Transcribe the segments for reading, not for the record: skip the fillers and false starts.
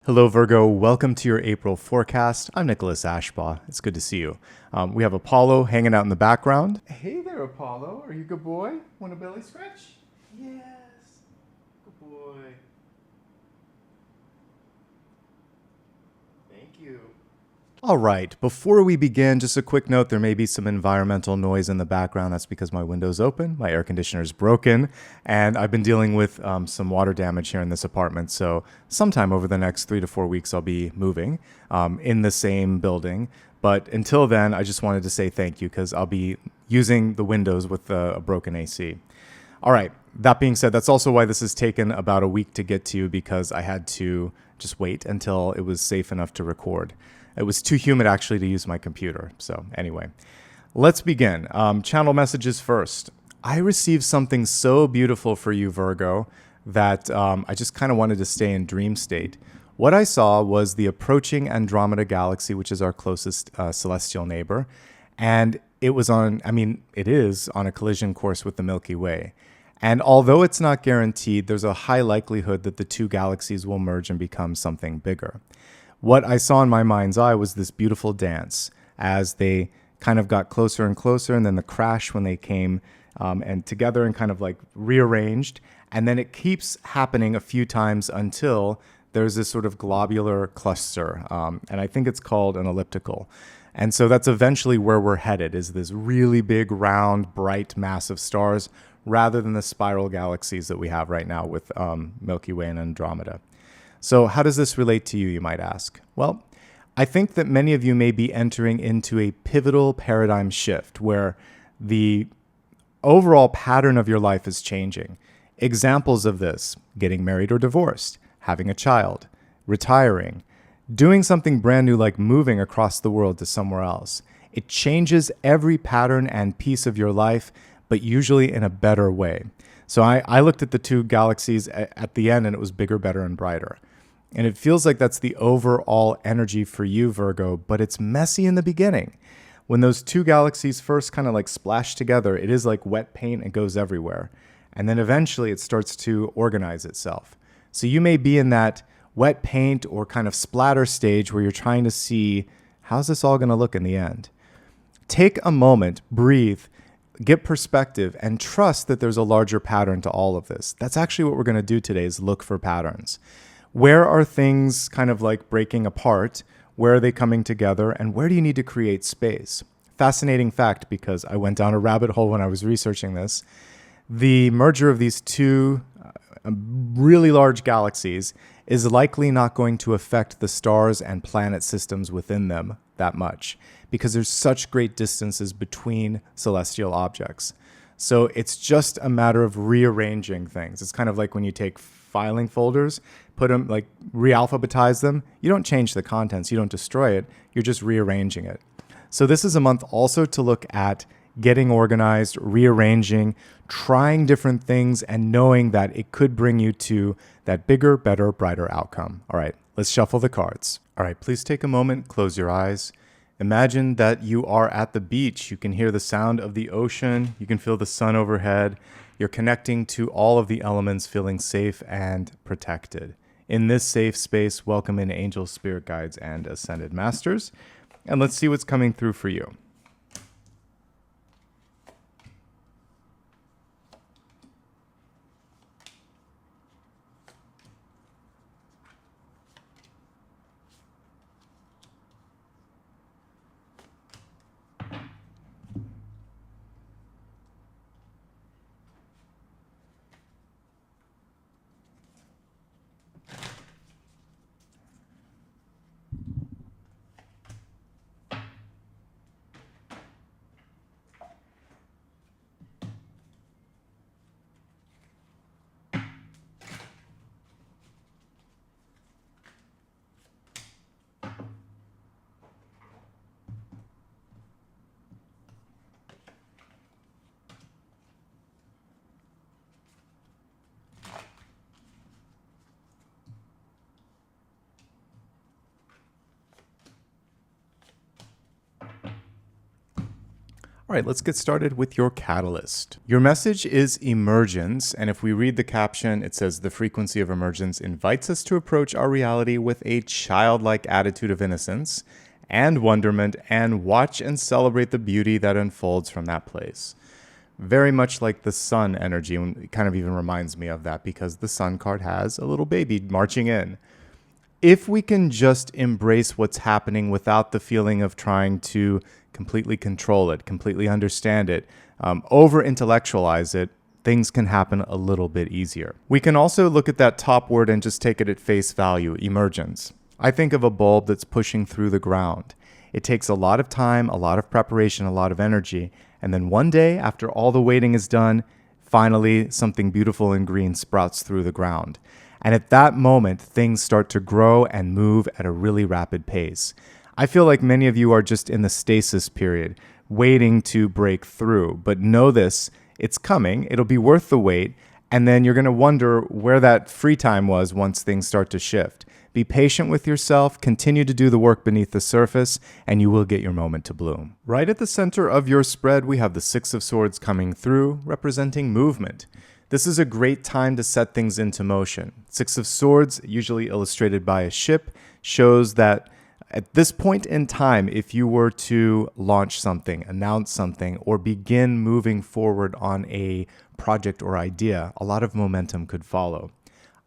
Hello, Virgo. Welcome to your April forecast. I'm Nicholas Ashbaugh. It's good to see you. We have Apollo hanging out in the background. Hey there, Apollo. Are you a good boy? Want a belly scratch? Yes. Good boy. Thank you. All right, before we begin, just a quick note, there may be some environmental noise in the background. That's because my window's open, my air conditioner's broken, and I've been dealing with some water damage here in this apartment. So sometime over the next 3 to 4 weeks, I'll be moving in the same building. But until then, I just wanted to say thank you because I'll be using the windows with a broken AC. All right, that being said, that's also why this has taken about a week to get to you because I had to just wait until it was safe enough to record. It was too humid actually to use my computer. So anyway, let's begin. Channel messages first. I received something so beautiful for you, Virgo, that I just kind of wanted to stay in dream state. What I saw was the approaching Andromeda galaxy, which is our closest celestial neighbor. And it was it is on a collision course with the Milky Way. And although it's not guaranteed, there's a high likelihood that the two galaxies will merge and become something bigger. What I saw in my mind's eye was this beautiful dance as they kind of got closer and closer, and then the crash when they came and together and kind of like rearranged. And then it keeps happening a few times until there's this sort of globular cluster. And I think it's called an elliptical. And so that's eventually where we're headed, is this really big, round, bright mass of stars rather than the spiral galaxies that we have right now with Milky Way and Andromeda. So how does this relate to you, you might ask? Well, I think that many of you may be entering into a pivotal paradigm shift where the overall pattern of your life is changing. Examples of this: getting married or divorced, having a child, retiring, doing something brand new like moving across the world to somewhere else. It changes every pattern and piece of your life, but usually in a better way. So I looked at the two galaxies at the end and it was bigger, better, and brighter. And it feels like that's the overall energy for you, Virgo, but it's messy in the beginning. When those two galaxies first kind of like splash together, it is like wet paint, it goes everywhere. And then eventually it starts to organize itself. So you may be in that wet paint or kind of splatter stage where you're trying to see, how's this all going to look in the end? Take a moment, breathe, get perspective, and trust that there's a larger pattern to all of this. That's actually what we're going to do today, is look for patterns. Where are things kind of like breaking apart? Where are they coming together? And where do you need to create space? Fascinating fact, because I went down a rabbit hole when I was researching this. The merger of these two really large galaxies is likely not going to affect the stars and planet systems within them that much because there's such great distances between celestial objects. So it's just a matter of rearranging things. It's kind of like when you take filing folders, put them, like re-alphabetize them. You don't change the contents, you don't destroy it, you're just rearranging it. So this is a month also to look at getting organized, rearranging, trying different things, and knowing that it could bring you to that bigger, better, brighter outcome. All right, let's shuffle the cards. All right, please take a moment, close your eyes. Imagine that you are at the beach. You can hear the sound of the ocean. You can feel the sun overhead. You're connecting to all of the elements, feeling safe and protected. In this safe space, welcome in angels, spirit guides, and ascended masters. And let's see what's coming through for you. All right, let's get started with your catalyst. Your message is emergence, and if we read the caption, it says the frequency of emergence invites us to approach our reality with a childlike attitude of innocence and wonderment and watch and celebrate the beauty that unfolds from that place. Very much like the sun energy, and it kind of even reminds me of that because the sun card has a little baby marching in. If we can just embrace what's happening without the feeling of trying to completely control it, completely understand it, over-intellectualize it, things can happen a little bit easier. We can also look at that top word and just take it at face value, emergence. I think of a bulb that's pushing through the ground. It takes a lot of time, a lot of preparation, a lot of energy, and then one day, after all the waiting is done, finally something beautiful and green sprouts through the ground. And at that moment, things start to grow and move at a really rapid pace. I feel like many of you are just in the stasis period, waiting to break through. But know this, it's coming, it'll be worth the wait, and then you're going to wonder where that free time was once things start to shift. Be patient with yourself, continue to do the work beneath the surface, and you will get your moment to bloom. Right at the center of your spread, we have the Six of Swords coming through, representing movement. This is a great time to set things into motion. Six of Swords, usually illustrated by a ship, shows that at this point in time, if you were to launch something, announce something, or begin moving forward on a project or idea, a lot of momentum could follow.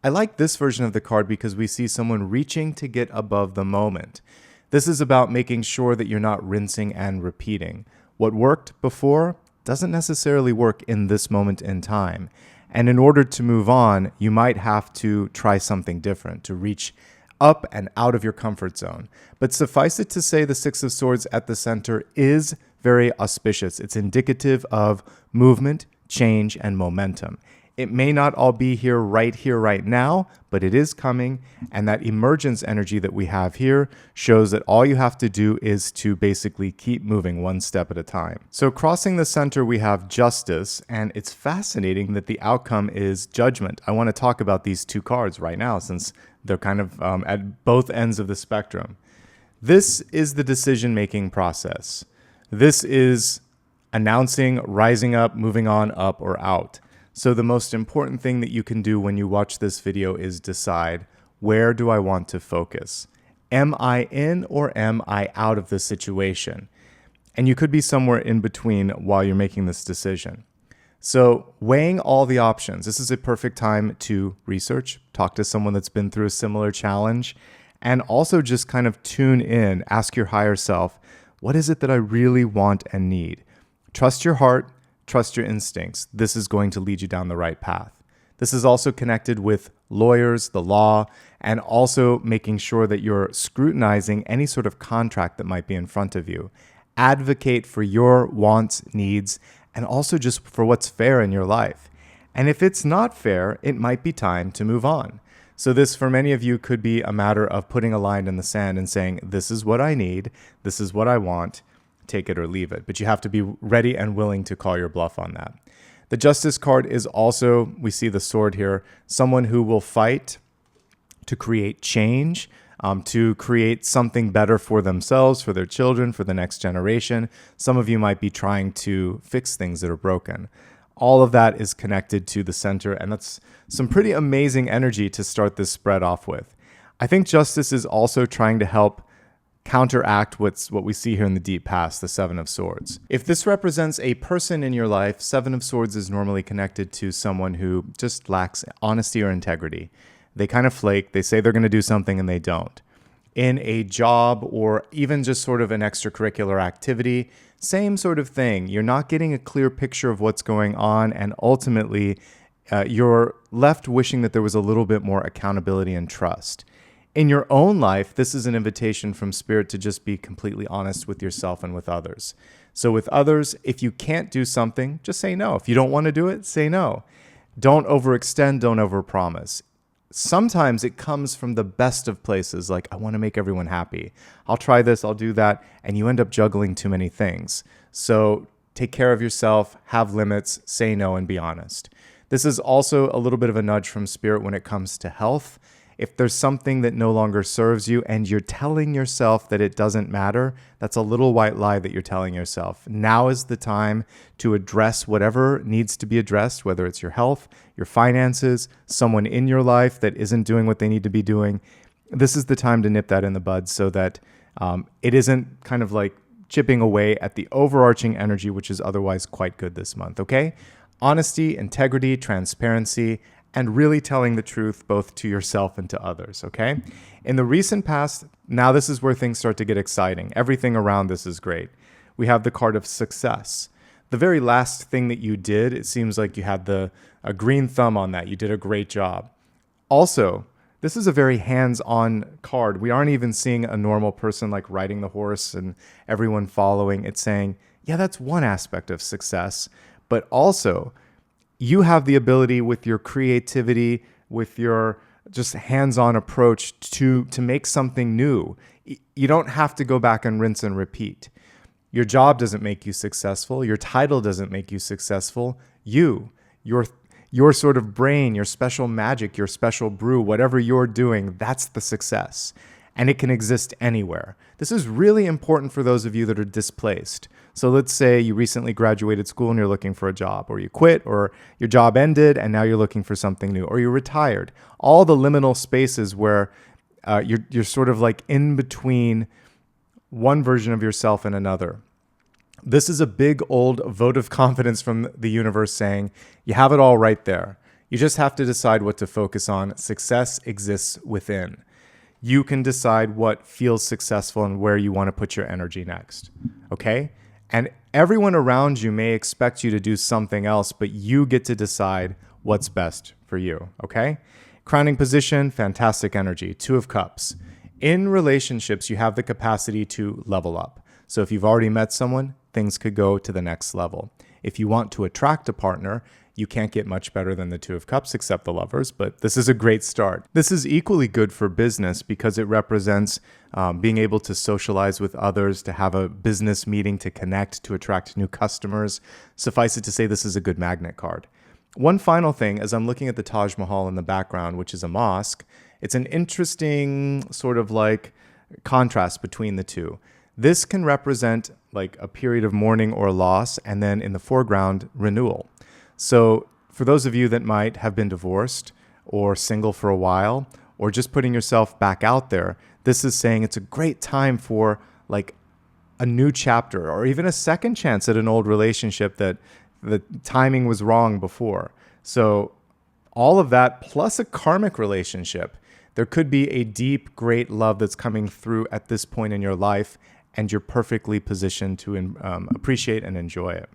I like this version of the card because we see someone reaching to get above the moment. This is about making sure that you're not rinsing and repeating. What worked before doesn't necessarily work in this moment in time. And in order to move on, you might have to try something different, to reach up and out of your comfort zone. But suffice it to say, the Six of Swords at the center is very auspicious. It's indicative of movement, change, and momentum. It may not all be here, right now, but it is coming. And that emergence energy that we have here shows that all you have to do is to basically keep moving one step at a time. So crossing the center, we have justice, and it's fascinating that the outcome is judgment. I want to talk about these two cards right now since they're kind of at both ends of the spectrum. This is the decision-making process. This is announcing, rising up, moving on, up or out. So the most important thing that you can do when you watch this video is decide, where do I want to focus? Am I in or am I out of the situation? And you could be somewhere in between while you're making this decision. So weighing all the options, this is a perfect time to research, talk to someone that's been through a similar challenge, and also just kind of tune in, ask your higher self, what is it that I really want and need? Trust your heart. Trust your instincts. This is going to lead you down the right path. This is also connected with lawyers, the law, and also making sure that you're scrutinizing any sort of contract that might be in front of you. Advocate for your wants, needs, and also just for what's fair in your life. And if it's not fair, it might be time to move on. So this, for many of you, could be a matter of putting a line in the sand and saying, this is what I need, this is what I want, take it or leave it. But you have to be ready and willing to call your bluff on that. The Justice card is also, we see the sword here, someone who will fight to create change, to create something better for themselves, for their children, for the next generation. Some of you might be trying to fix things that are broken. All of that is connected to the center, and that's some pretty amazing energy to start this spread off with. I think Justice is also trying to help counteract what we see here in the deep past, the Seven of Swords. If this represents a person in your life, Seven of Swords is normally connected to someone who just lacks honesty or integrity. They kind of flake, they say they're going to do something and they don't. In a job or even just sort of an extracurricular activity, same sort of thing. You're not getting a clear picture of what's going on, and ultimately you're left wishing that there was a little bit more accountability and trust. In your own life, this is an invitation from Spirit to just be completely honest with yourself and with others. So with others, if you can't do something, just say no. If you don't want to do it, say no. Don't overextend, don't overpromise. Sometimes it comes from the best of places, like I want to make everyone happy. I'll try this, I'll do that, and you end up juggling too many things. So take care of yourself, have limits, say no, and be honest. This is also a little bit of a nudge from Spirit when it comes to health. If there's something that no longer serves you and you're telling yourself that it doesn't matter, that's a little white lie that you're telling yourself. Now is the time to address whatever needs to be addressed, whether it's your health, your finances, someone in your life that isn't doing what they need to be doing. This is the time to nip that in the bud so that it isn't kind of like chipping away at the overarching energy, which is otherwise quite good this month, okay? Honesty, integrity, transparency, and really telling the truth both to yourself and to others, okay? In the recent past, now this is where things start to get exciting. Everything around this is great. We have the card of success. The very last thing that you did, it seems like you had a green thumb on that. You did a great job. Also, this is a very hands-on card. We aren't even seeing a normal person like riding the horse and everyone following. It's saying, yeah, that's one aspect of success, but also you have the ability with your creativity, with your just hands-on approach to make something new. You don't have to go back and rinse and repeat. Your job doesn't make you successful. Your title doesn't make you successful. Your sort of brain, your special magic, your special brew, whatever you're doing, that's the success. And it can exist anywhere. This is really important for those of you that are displaced. So let's say you recently graduated school and you're looking for a job, or you quit, or your job ended and now you're looking for something new, or you're retired. All the liminal spaces where you're sort of like in between one version of yourself and another. This is a big old vote of confidence from the universe saying, you have it all right there. You just have to decide what to focus on. Success exists within. You can decide what feels successful and where you want to put your energy next, okay? And everyone around you may expect you to do something else, but you get to decide what's best for you, okay? Crowning position, fantastic energy, 2 of Cups. In relationships, you have the capacity to level up. So if you've already met someone, things could go to the next level. If you want to attract a partner, you can't get much better than the 2 of Cups except the Lovers, but this is a great start. This is equally good for business because it represents being able to socialize with others, to have a business meeting, to connect, to attract new customers. Suffice it to say, this is a good magnet card. One final thing, as I'm looking at the Taj Mahal in the background, which is a mosque, it's an interesting sort of like contrast between the two. This can represent like a period of mourning or loss, and then in the foreground, renewal. So for those of you that might have been divorced or single for a while, or just putting yourself back out there, this is saying it's a great time for like a new chapter or even a second chance at an old relationship that the timing was wrong before. So all of that plus a karmic relationship, there could be a deep, great love that's coming through at this point in your life, and you're perfectly positioned to appreciate and enjoy it.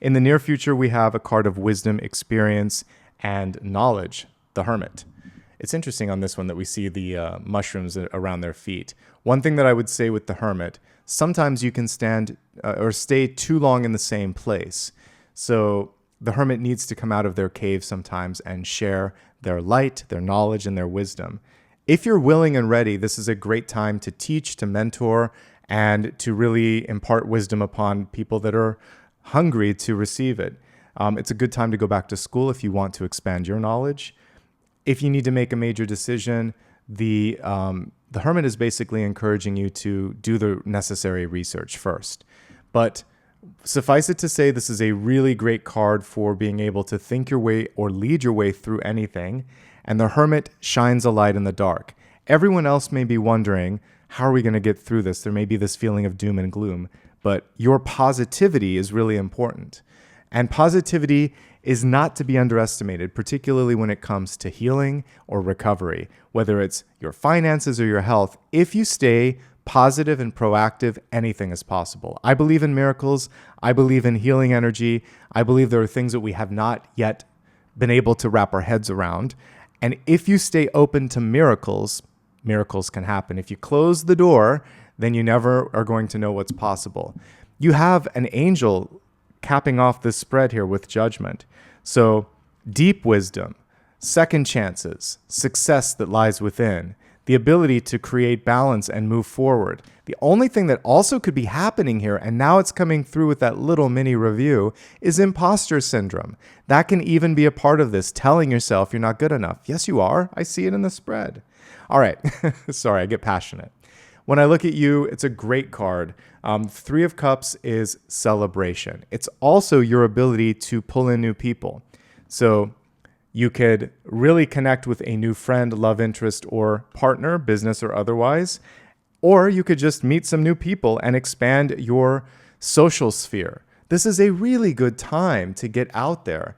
In the near future, we have a card of wisdom, experience, and knowledge, the Hermit. It's interesting on this one that we see the mushrooms around their feet. One thing that I would say with the Hermit, sometimes you can stand or stay too long in the same place. So the Hermit needs to come out of their cave sometimes and share their light, their knowledge, and their wisdom. If you're willing and ready, this is a great time to teach, to mentor, and to really impart wisdom upon people that are hungry to receive it. It's a good time to go back to school if you want to expand your knowledge. If you need to make a major decision, the Hermit is basically encouraging you to do the necessary research first. But suffice it to say, this is a really great card for being able to think your way or lead your way through anything. And the Hermit shines a light in the dark. Everyone else may be wondering, how are we going to get through this? There may be this feeling of doom and gloom, but your positivity is really important. And positivity is not to be underestimated, particularly when it comes to healing or recovery, whether it's your finances or your health. If you stay positive and proactive, anything is possible. I believe in miracles. I believe in healing energy. I believe there are things that we have not yet been able to wrap our heads around. And if you stay open to miracles, miracles can happen. If you close the door, then you never are going to know what's possible. You have an angel capping off this spread here with Judgment. So deep wisdom, second chances, success that lies within. the ability to create balance and move forward. The only thing that also could be happening here, and now it's coming through with that little mini review, is imposter syndrome. That can even be a part of this, telling yourself you're not good enough. Yes, you are. I see it in the spread. All right. Sorry, I get passionate. When I look at you, it's a great card. Three of Cups is celebration. It's also your ability to pull in new people. So you could really connect with a new friend, love interest, or partner, business or otherwise. Or you could just meet some new people and expand your social sphere. This is a really good time to get out there.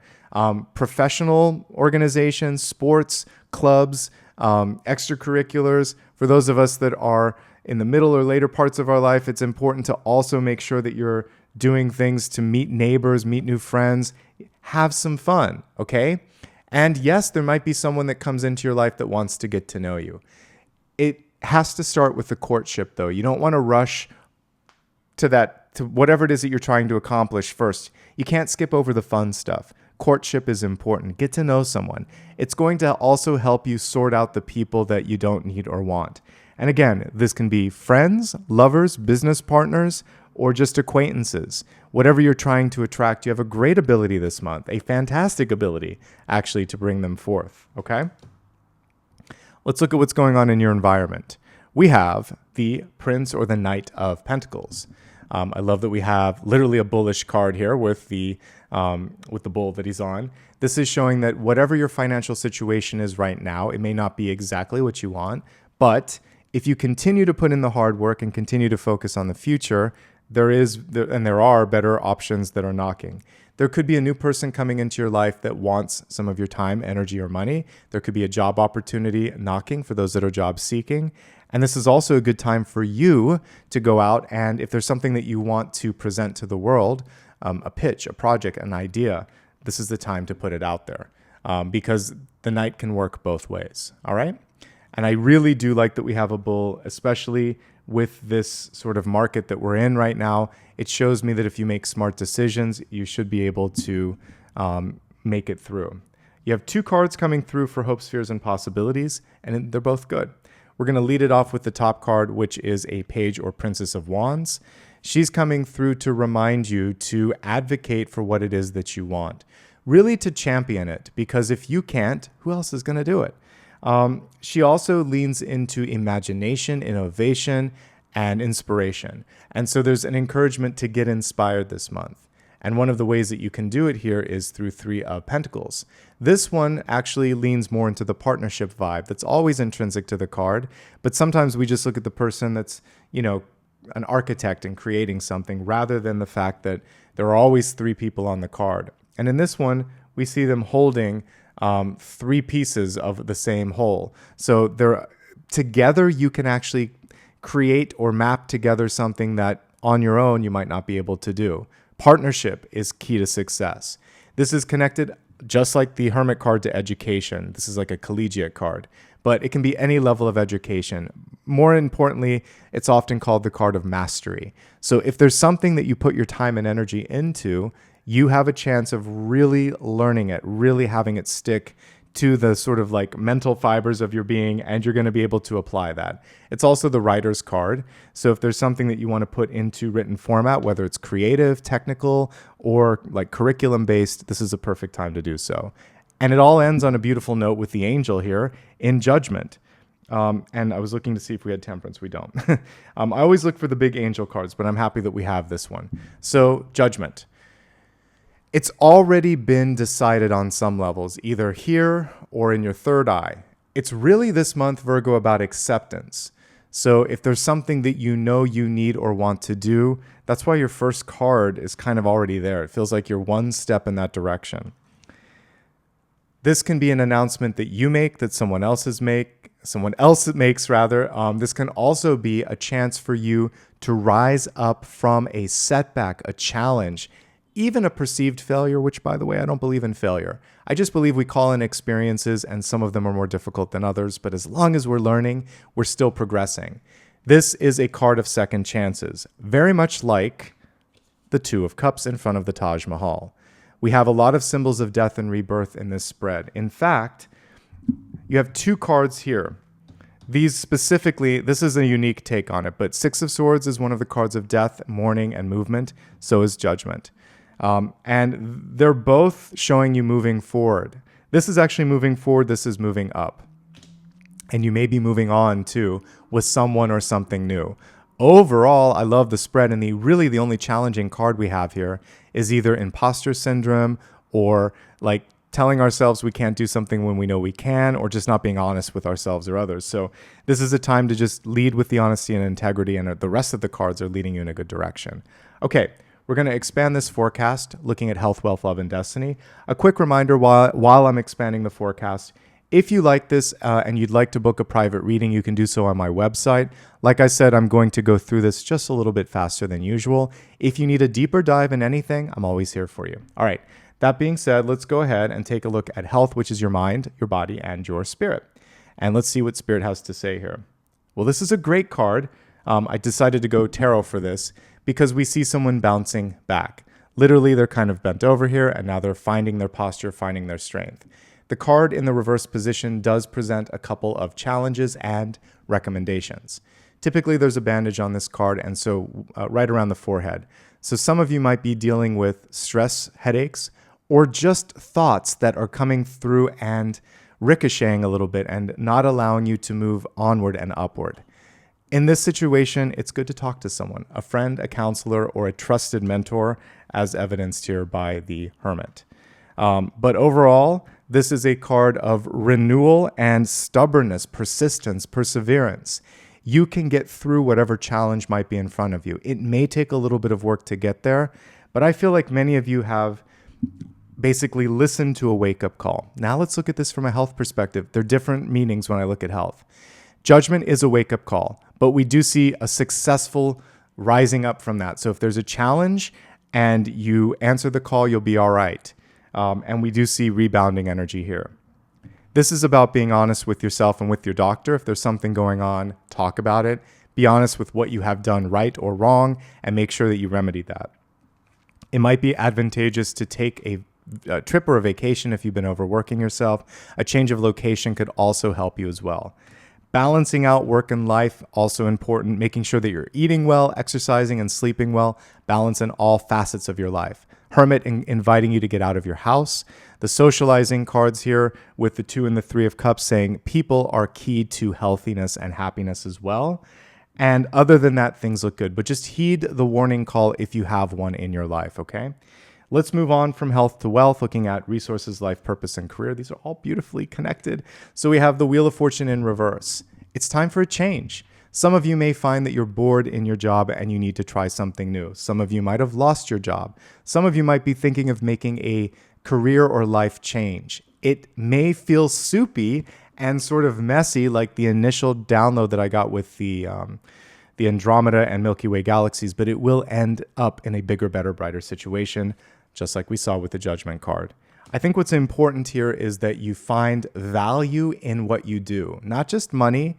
Professional organizations, sports, clubs, extracurriculars. For those of us that are in the middle or later parts of our life, it's important to also make sure that you're doing things to meet neighbors, meet new friends, have some fun, okay? And yes, there might be someone that comes into your life that wants to get to know you. It has to start with the courtship, though. You don't want to rush to whatever it is that you're trying to accomplish first. You can't skip over the fun stuff. Courtship is important. Get to know someone. It's going to also help you sort out the people that you don't need or want. And again, this can be friends, lovers, business partners, or just acquaintances. Whatever you're trying to attract, you have a great ability this month, a fantastic ability, actually, to bring them forth, okay? Let's look at what's going on in your environment. We have the Prince or the Knight of Pentacles. I love that we have literally a bullish card here with the bull that he's on. This is showing that whatever your financial situation is right now, it may not be exactly what you want, but if you continue to put in the hard work and continue to focus on the future, there are better options that are knocking. There could be a new person coming into your life that wants some of your time, energy, or money. There could be a job opportunity knocking for those that are job seeking. And this is also a good time for you to go out and if there's something that you want to present to the world, a pitch, a project, an idea, this is the time to put it out there because the Knight can work both ways, all right? And I really do like that we have a bull, especially with this sort of market that we're in right now. It shows me that if you make smart decisions, you should be able to make it through. You have two cards coming through for hopes, fears, and possibilities, and they're both good. We're going to lead it off with the top card, which is a Page or Princess of Wands. She's coming through to remind you to advocate for what it is that you want. Really to champion it, because if you can't, who else is going to do it? She also leans into imagination, innovation, and inspiration. And so there's an encouragement to get inspired this month. And one of the ways that you can do it here is through Three of Pentacles. This one actually leans more into the partnership vibe that's always intrinsic to the card. But sometimes we just look at the person that's, an architect and creating something rather than the fact that there are always three people on the card. And in this one, we see them holding three pieces of the same whole. So they're together, you can actually create or map together something that on your own you might not be able to do. Partnership is key to success. This is connected just like the Hermit card to education. This is like a collegiate card, but it can be any level of education. More importantly, it's often called the card of mastery. So if there's something that you put your time and energy into, you have a chance of really learning it, really having it stick to the sort of like mental fibers of your being, and you're going to be able to apply that. It's also the writer's card. So if there's something that you want to put into written format, whether it's creative, technical, or like curriculum based, this is a perfect time to do so. And it all ends on a beautiful note with the angel here in Judgment. And I was looking to see if we had Temperance. We don't. I always look for the big angel cards, but I'm happy that we have this one. So Judgment. It's already been decided on some levels, either here or in your third eye. It's really this month, Virgo, about acceptance. So if there's something that you know you need or want to do, that's why your first card is kind of already there. It feels like you're one step in that direction. This can be an announcement that you make, that someone else makes rather. This can also be a chance for you to rise up from a setback, a challenge, even a perceived failure, which, by the way, I don't believe in failure. I just believe we call in experiences, and some of them are more difficult than others. But as long as we're learning, we're still progressing. This is a card of second chances, very much like the Two of Cups in front of the Taj Mahal. We have a lot of symbols of death and rebirth in this spread. In fact, you have two cards here These specifically, this is a unique take on it, but Six of Swords is one of the cards of death, mourning, and movement. So is Judgment. And they're both showing you moving forward. This is actually moving forward. This is moving up. And you may be moving on too with someone or something new. Overall, I love the spread, and the only challenging card we have here is either imposter syndrome or like telling ourselves we can't do something when we know we can, or just not being honest with ourselves or others. So this is a time to just lead with the honesty and integrity, and the rest of the cards are leading you in a good direction. Okay, we're going to expand this forecast, looking at health, wealth, love, and destiny. A quick reminder while I'm expanding the forecast, if you like this and you'd like to book a private reading, you can do so on my website. Like I said, I'm going to go through this just a little bit faster than usual. If you need a deeper dive in anything, I'm always here for you. All right. That being said, let's go ahead and take a look at health, which is your mind, your body, and your spirit. And let's see what spirit has to say here. Well, this is a great card. I decided to go tarot for this because we see someone bouncing back. Literally, they're kind of bent over here, and now they're finding their posture, finding their strength. The card in the reverse position does present a couple of challenges and recommendations. Typically, there's a bandage on this card, and so right around the forehead. So some of you might be dealing with stress, headaches, or just thoughts that are coming through and ricocheting a little bit and not allowing you to move onward and upward. In this situation, it's good to talk to someone, a friend, a counselor, or a trusted mentor, as evidenced here by the Hermit. But overall, this is a card of renewal and stubbornness, persistence, perseverance. You can get through whatever challenge might be in front of you. It may take a little bit of work to get there, but I feel like many of you have basically listened to a wake-up call. Now let's look at this from a health perspective. There are different meanings when I look at health. Judgment is a wake-up call, but we do see a successful rising up from that. So if there's a challenge and you answer the call, you'll be all right. And we do see rebounding energy here. This is about being honest with yourself and with your doctor. If there's something going on, talk about it. Be honest with what you have done right or wrong, and make sure that you remedy that. It might be advantageous to take a trip or a vacation if you've been overworking yourself. A change of location could also help you as well. Balancing out work and life, also important. Making sure that you're eating well, exercising, and sleeping well. Balance in all facets of your life. Hermit inviting you to get out of your house. The socializing cards here with the 2 and the 3 of Cups saying people are key to healthiness and happiness as well. And other than that, things look good. But just heed the warning call if you have one in your life, okay? Let's move on from health to wealth, looking at resources, life, purpose, and career. These are all beautifully connected. So we have the Wheel of Fortune in reverse. It's time for a change. Some of you may find that you're bored in your job and you need to try something new. Some of you might have lost your job. Some of you might be thinking of making a career or life change. It may feel soupy and sort of messy, like the initial download that I got with the Andromeda and Milky Way galaxies, but it will end up in a bigger, better, brighter situation, just like we saw with the Judgment card. I think what's important here is that you find value in what you do, not just money,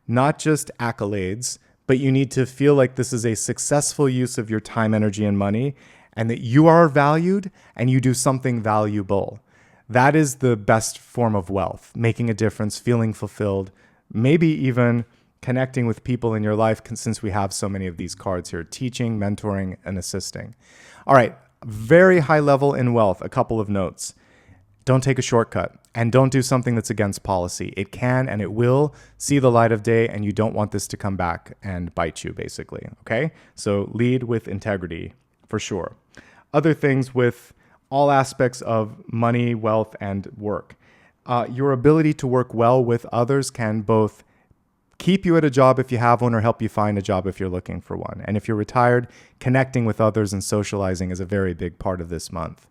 not just accolades, but you need to feel like this is a successful use of your time, energy, and money, and that you are valued and you do something valuable. That is the best form of wealth, making a difference, feeling fulfilled, maybe even connecting with people in your life, since we have so many of these cards here, teaching, mentoring, and assisting. All right, very high level in wealth, a couple of notes. Don't take a shortcut, and don't do something that's against policy. It can and it will see the light of day, and you don't want this to come back and bite you, basically, okay? So lead with integrity, for sure. Other things with all aspects of money, wealth, and work. Your ability to work well with others can both keep you at a job if you have one, or help you find a job if you're looking for one. And if you're retired, connecting with others and socializing is a very big part of this month.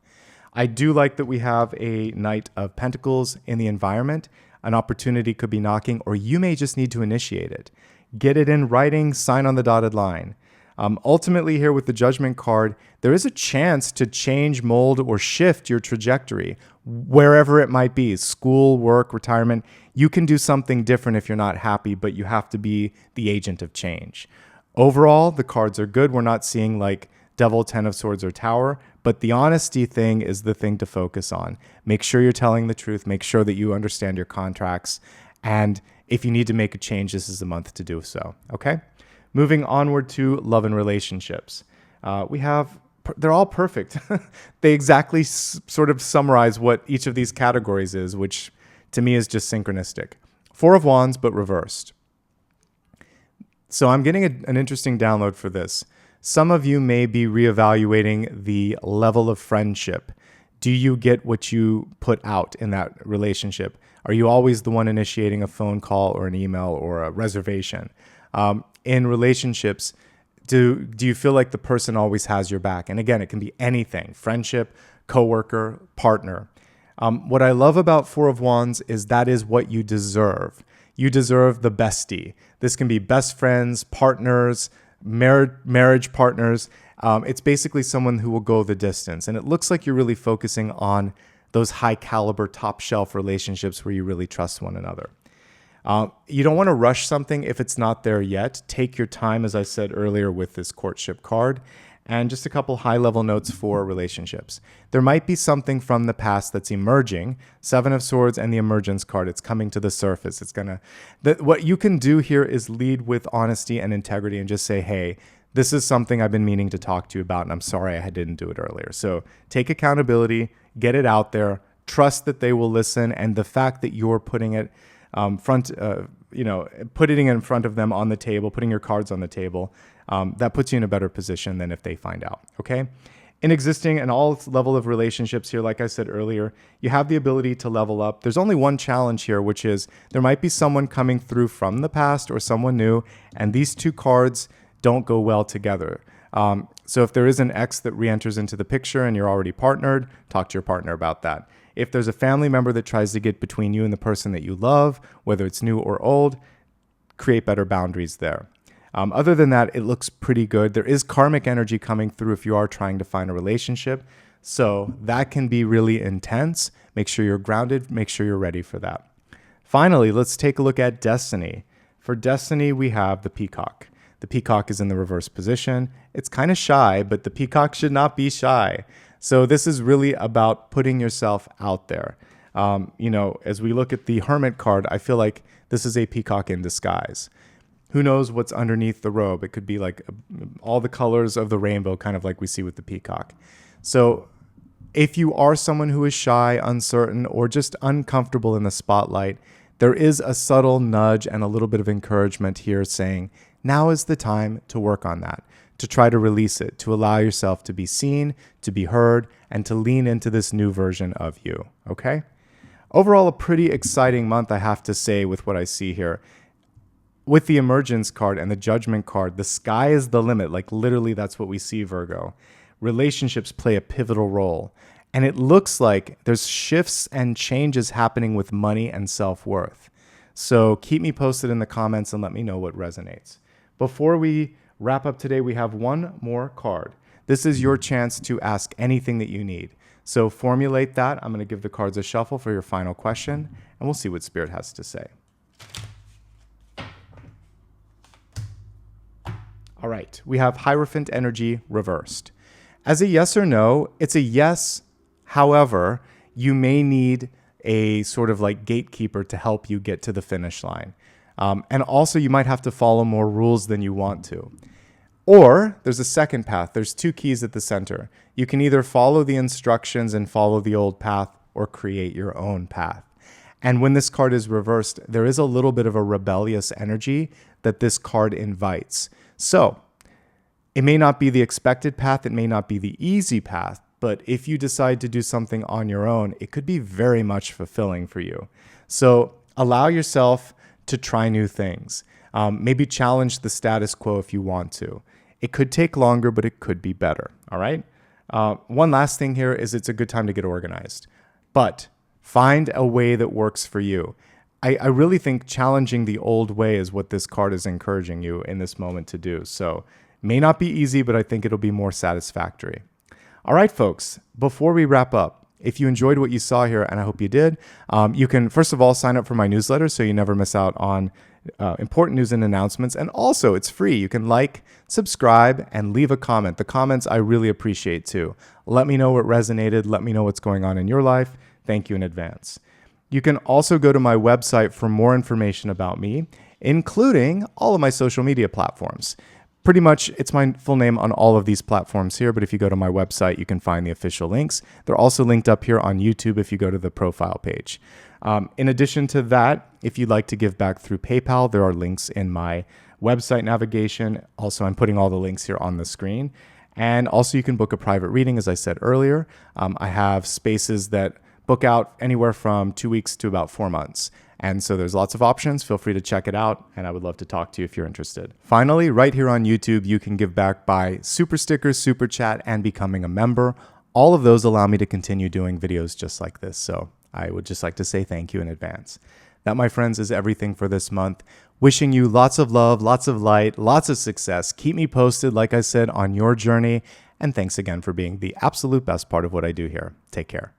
I do like that we have a Knight of Pentacles in the environment. An opportunity could be knocking, or you may just need to initiate it. Get it in writing, sign on the dotted line. Ultimately here with the Judgment card, there is a chance to change, mold, or shift your trajectory, wherever it might be, school, work, retirement. You can do something different if you're not happy, but you have to be the agent of change. Overall, the cards are good. We're not seeing like Devil, 10 of Swords, or Tower, but the honesty thing is the thing to focus on. Make sure you're telling the truth. Make sure that you understand your contracts, And if you need to make a change, this is the month to do so. Okay. Moving onward to love and relationships. They're all perfect. They exactly sort of summarize what each of these categories is, which to me is just synchronistic. Four of Wands, but reversed. So I'm getting an interesting download for this. Some of you may be reevaluating the level of friendship. Do you get what you put out in that relationship? Are you always the one initiating a phone call or an email or a reservation? In relationships, do you feel like the person always has your back? And again, it can be anything: friendship, coworker, partner. What I love about Four of Wands is that is what you deserve. You deserve the bestie. This can be best friends, partners, marriage partners. It's basically someone who will go the distance. And it looks like you're really focusing on those high caliber, top shelf relationships where you really trust one another. You don't want to rush something if it's not there yet. Take your time, as I said earlier, with this courtship card. And just a couple high-level notes for relationships. There might be something from the past that's emerging. Seven of Swords and the Emergence card. It's coming to the surface. What you can do here is lead with honesty and integrity and just say, hey, this is something I've been meaning to talk to you about, and I'm sorry I didn't do it earlier. So take accountability, get it out there, trust that they will listen, and the fact that you're putting it putting it in front of them on the table, putting your cards on the table, that puts you in a better position than if they find out, okay? In existing and all level of relationships here, like I said earlier, you have the ability to level up. There's only one challenge here, which is there might be someone coming through from the past or someone new, and these two cards don't go well together. So if there is an ex that re-enters into the picture and you're already partnered, talk to your partner about that. If there's a family member that tries to get between you and the person that you love, whether it's new or old, create better boundaries there. Other than that, it looks pretty good. There is karmic energy coming through if you are trying to find a relationship. So that can be really intense. Make sure you're grounded. Make sure you're ready for that. Finally, let's take a look at destiny. For destiny, we have the peacock. The peacock is in the reverse position. It's kind of shy, but the peacock should not be shy. So this is really about putting yourself out there. As we look at the Hermit card, I feel like this is a peacock in disguise. Who knows what's underneath the robe? It could be like all the colors of the rainbow, kind of like we see with the peacock. So if you are someone who is shy, uncertain, or just uncomfortable in the spotlight, there is a subtle nudge and a little bit of encouragement here saying, now is the time to work on that, to try to release it, to allow yourself to be seen, to be heard, and to lean into this new version of you, okay? Overall, a pretty exciting month, I have to say, with what I see here. With the Emergence card and the Judgment card, the sky is the limit. Like literally, that's what we see, Virgo. Relationships play a pivotal role. And it looks like there's shifts and changes happening with money and self-worth. So keep me posted in the comments and let me know what resonates. Before we wrap up today, we have one more card. This is your chance to ask anything that you need. So formulate that. I'm going to give the cards a shuffle for your final question, and we'll see what Spirit has to say. All right, we have Hierophant energy reversed. As a yes or no, it's a yes. However, you may need a sort of like gatekeeper to help you get to the finish line. And also you might have to follow more rules than you want to. Or there's a second path. There's two keys at the center. You can either follow the instructions and follow the old path or create your own path. And when this card is reversed, there is a little bit of a rebellious energy that this card invites. So it may not be the expected path. It may not be the easy path. But if you decide to do something on your own, it could be very much fulfilling for you. So allow yourself to try new things. Maybe challenge the status quo if you want to. It could take longer, but it could be better. All right. One last thing here is it's a good time to get organized, but find a way that works for you. I really think challenging the old way is what this card is encouraging you in this moment to do. So may not be easy, but I think it'll be more satisfactory. All right, folks, before we wrap up, if you enjoyed what you saw here, and I hope you did, you can, first of all, sign up for my newsletter so you never miss out on important news and announcements. And also, it's free. You can like, subscribe, and leave a comment. The comments I really appreciate too. Let me know what resonated. Let me know what's going on in your life. Thank you in advance. You can also go to my website for more information about me, including all of my social media platforms. Pretty much, it's my full name on all of these platforms here, but if you go to my website, you can find the official links. They're also linked up here on YouTube if you go to the profile page. In addition to that, if you'd like to give back through PayPal, there are links in my website navigation. Also, I'm putting all the links here on the screen. And also, you can book a private reading, as I said earlier. I have spaces that book out anywhere from 2 weeks to about 4 months. And so there's lots of options. Feel free to check it out, and I would love to talk to you if you're interested. Finally, right here on YouTube, you can give back by super stickers, super chat, and becoming a member. All of those allow me to continue doing videos just like this. So I would just like to say thank you in advance. That, my friends, is everything for this month. Wishing you lots of love, lots of light, lots of success. Keep me posted, like I said, on your journey. And thanks again for being the absolute best part of what I do here. Take care.